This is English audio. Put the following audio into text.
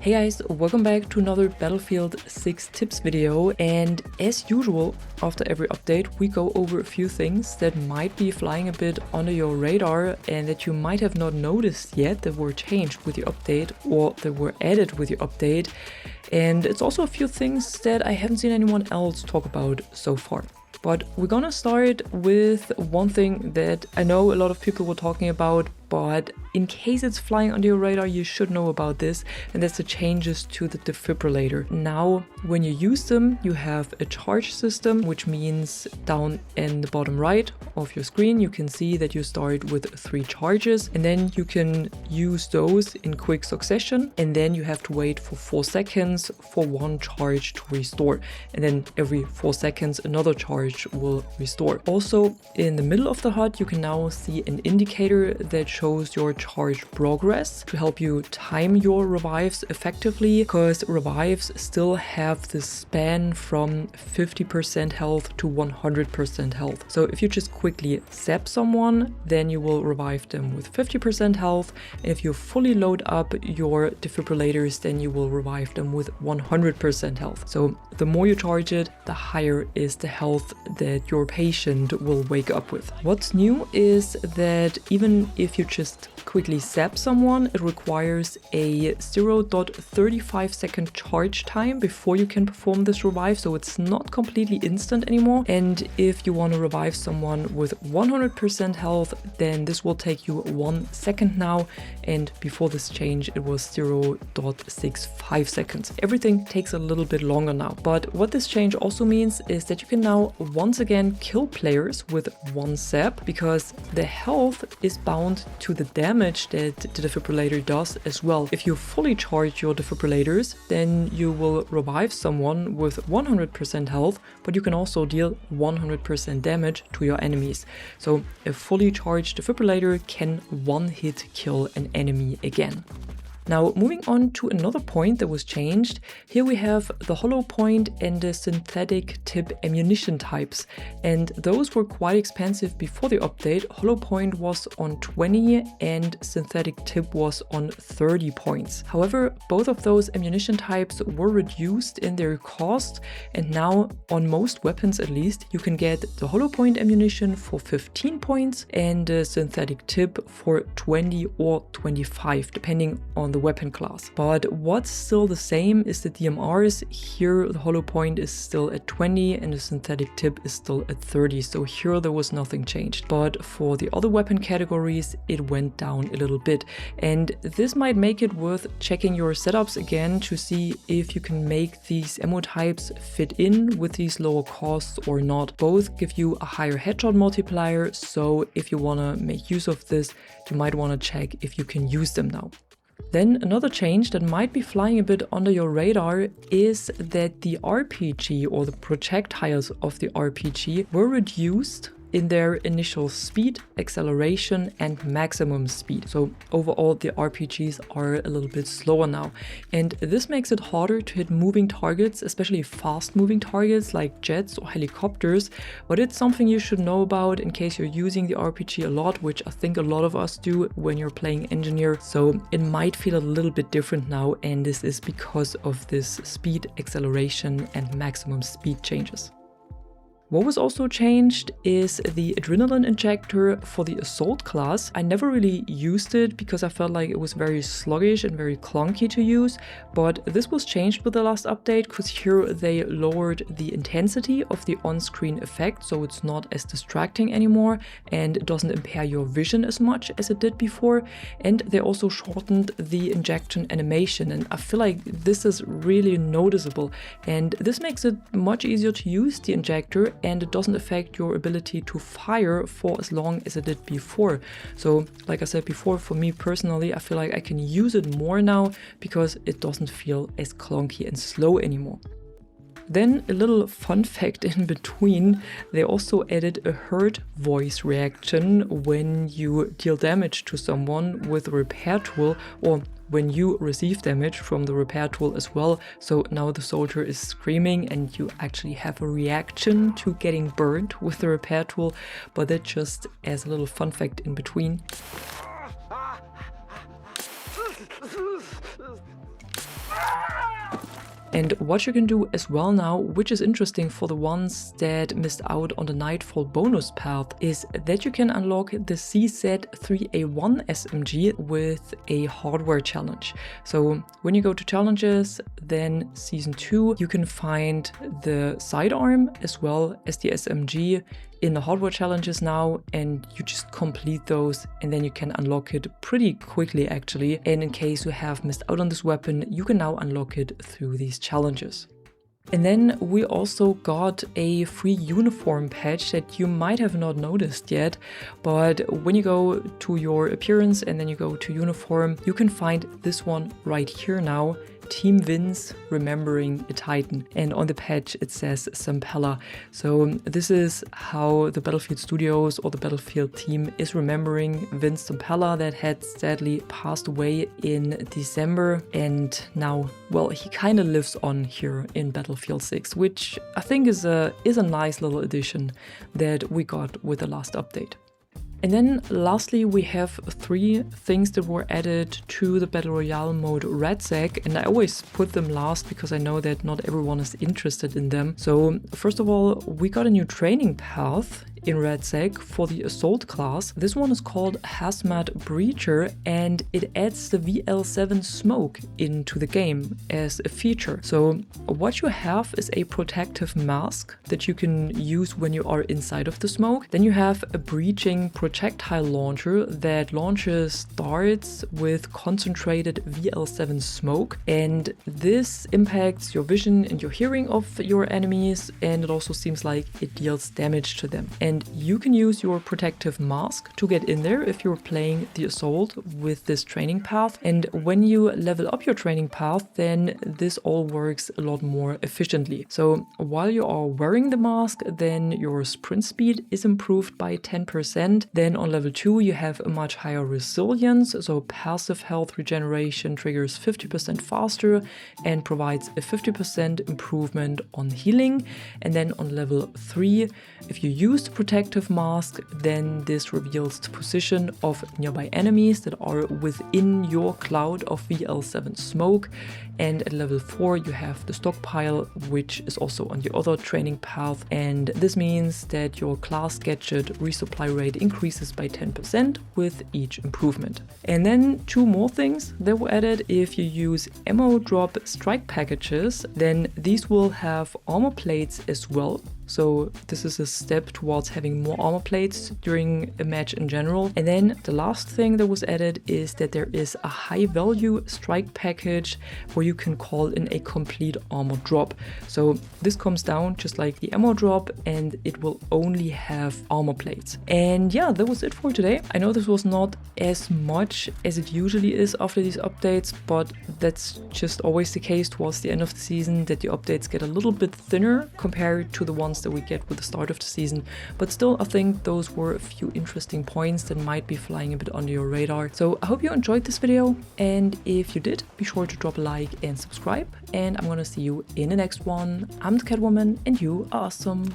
Hey guys, welcome back to another Battlefield 6 tips video, and as usual, after every update we go over a few things that might be flying a bit under your radar and that you might have not noticed yet that were changed with your update or that were added with your update. And it's also a few things that I haven't seen anyone else talk about so far. But we're gonna start with one thing that I know a lot of people were talking about, but in case it's flying under your radar, you should know about this, and that's the changes to the defibrillator. Now, when you use them, you have a charge system, which means down in the bottom right of your screen, you can see that you start with 3 charges, and then you can use those in quick succession, and then you have to wait for 4 seconds for one charge to restore, and then every 4 seconds another charge will restore. Also, in the middle of the HUD, you can now see an indicator that shows your charge progress to help you time your revives effectively, because revives still have this span from 50% health to 100% health. So if you just quickly zap someone, then you will revive them with 50% health, and if you fully load up your defibrillators, then you will revive them with 100% health. So the more you charge it, the higher is the health that your patient will wake up with. What's new is that even if you just quickly zap someone, it requires a 0.35 second charge time before you can perform this revive, so it's not completely instant anymore. And if you want to revive someone with 100% health, then this will take you 1 second now, and before this change it was 0.65 seconds. Everything takes a little bit longer now, but what this change also means is that you can now once again kill players with 1 zap, because the health is bound to the damage that the defibrillator does as well. If you fully charge your defibrillators, then you will revive someone with 100% health, but you can also deal 100% damage to your enemies. So a fully charged defibrillator can one-hit kill an enemy again. Now, moving on to another point that was changed. Here we have the hollow point and the synthetic tip ammunition types, and those were quite expensive before the update. Hollow point was on 20 and synthetic tip was on 30 points. However, both of those ammunition types were reduced in their cost, and now on most weapons at least, you can get the hollow point ammunition for 15 points and the synthetic tip for 20 or 25, depending on the weapon class. But what's still the same is the DMRs. Here the hollow point is still at 20 and the synthetic tip is still at 30, so here there was nothing changed. But for the other weapon categories it went down a little bit, and this might make it worth checking your setups again to see if you can make these ammo types fit in with these lower costs or not. Both give you a higher headshot multiplier, so if you want to make use of this, you might want to check if you can use them now. Then another change that might be flying a bit under your radar is that the RPG or the projectiles of the RPG were reduced in their initial speed, acceleration and maximum speed. So overall the RPGs are a little bit slower now, and this makes it harder to hit moving targets, especially fast moving targets like jets or helicopters. But it's something you should know about in case you're using the RPG a lot, which I think a lot of us do when you're playing engineer. So it might feel a little bit different now, and this is because of this speed, acceleration and maximum speed changes. What was also changed is the adrenaline injector for the assault class. I never really used it because I felt like it was very sluggish and very clunky to use, but this was changed with the last update because here they lowered the intensity of the on-screen effect, so it's not as distracting anymore and it doesn't impair your vision as much as it did before. And they also shortened the injection animation, and I feel like this is really noticeable, and this makes it much easier to use the injector, and it doesn't affect your ability to fire for as long as it did before. So like I said before, for me personally, I feel like I can use it more now because it doesn't feel as clunky and slow anymore. Then a little fun fact in between, they also added a hurt voice reaction when you deal damage to someone with a repair tool, or when you receive damage from the repair tool as well. So now the soldier is screaming and you actually have a reaction to getting burned with the repair tool, but that just as a little fun fact in between. And what you can do as well now, which is interesting for the ones that missed out on the Nightfall bonus path, is that you can unlock the CZ3A1 SMG with a hardware challenge. So when you go to challenges, then Season 2, you can find the sidearm as well as the SMG in the hardware challenges now, and you just complete those and then you can unlock it pretty quickly actually. And in case you have missed out on this weapon, you can now unlock it through these challenges. And then we also got a free uniform patch that you might have not noticed yet, but when you go to your appearance and then you go to uniform, you can find this one right here now. Team wins remembering a Titan, and on the patch it says Zampella. So this is how the Battlefield Studios or the Battlefield team is remembering Vince Zampella that had sadly passed away in December, and now, well, he kind of lives on here in Battlefield 6, which I think is a nice little addition that we got with the last update. And then lastly, we have 3 things that were added to the Battle Royale mode RedSec, and I always put them last because I know that not everyone is interested in them. So first of all, we got a new training path in RedSec for the Assault class. This one is called Hazmat Breacher, and it adds the VL7 smoke into the game as a feature. So what you have is a protective mask that you can use when you are inside of the smoke. Then you have a breaching projectile launcher that launches darts with concentrated VL7 smoke, and this impacts your vision and your hearing of your enemies, and it also seems like it deals damage to them. And you can use your protective mask to get in there if you're playing the Assault with this training path. And when you level up your training path, then this all works a lot more efficiently. So while you are wearing the mask, then your sprint speed is improved by 10%. Then on level 2, you have a much higher resilience. So passive health regeneration triggers 50% faster and provides a 50% improvement on healing. And then on level 3, if you use the protective mask, then this reveals the position of nearby enemies that are within your cloud of VL7 smoke. And at level 4, you have the stockpile, which is also on the other training path. And this means that your class gadget resupply rate increases by 10% with each improvement. And then 2 more things that were added. If you use ammo drop strike packages, then these will have armor plates as well. So this is a step towards having more armor plates during a match in general. And then the last thing that was added is that there is a high value strike package where you can call in a complete armor drop. So this comes down just like the ammo drop, and it will only have armor plates. And yeah, that was it for today. I know this was not as much as it usually is after these updates, but that's just always the case towards the end of the season, that the updates get a little bit thinner compared to the ones that we get with the start of the season. But still, I think those were a few interesting points that might be flying a bit under your radar. So I hope you enjoyed this video, and if you did, be sure to drop a like and subscribe, and I'm gonna see you in the next one. I'm the Catwoman and you are awesome.